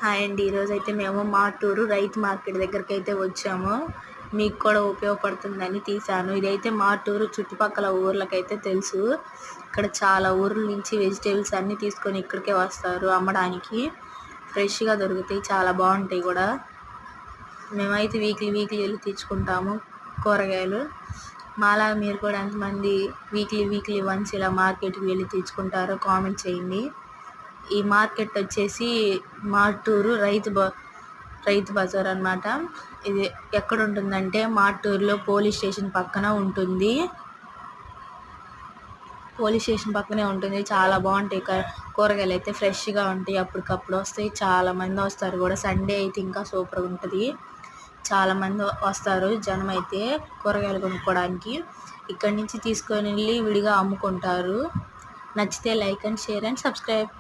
Hi అండి. ఈరోజైతే మేము మాటూరు రైతు మార్కెట్ దగ్గరకైతే వచ్చాము. మీకు కూడా ఉపయోగపడుతుందని తీశాను. ఇదైతే మాటూరు చుట్టుపక్కల ఊర్లకైతే తెలుసు. ఇక్కడ చాలా ఊర్ల నుంచి వెజిటేబుల్స్ అన్నీ తీసుకొని ఇక్కడికే వస్తారు అమ్మడానికి. ఫ్రెష్గా దొరుకుతాయి, చాలా బాగుంటాయి కూడా. మేమైతే వీక్లీ వెళ్ళి తెచ్చుకుంటాము కూరగాయలు. మాలా మీరు కూడా ఎంతమంది వీక్లీ వన్స్ ఇలా మార్కెట్కి వెళ్ళి తెచ్చుకుంటారో కామెంట్ చేయండి. ఈ మార్కెట్ వచ్చేసి మాటూరు రైతు బజార్ అన్నమాట. ఇది ఎక్కడ ఉంటుందంటే మాటూరులో పోలీస్ స్టేషన్ పక్కన ఉంటుంది. పోలీస్ స్టేషన్ పక్కనే ఉంటుంది. చాలా బాగుంటాయి కూరగాయలు అయితే ఫ్రెష్గా ఉంటాయి, అప్పటికప్పుడు వస్తాయి. చాలా మంది వస్తారు కూడా. సండే అయితే ఇంకా సూపర్గా ఉంటుంది. చాలా మంది వస్తారు జనం అయితే కూరగాయలు కొనుక్కోవడానికి. ఇక్కడి నుంచి తీసుకొని వెళ్ళి విడిగా అమ్ముకుంటారు. నచ్చితే like and share and subscribe.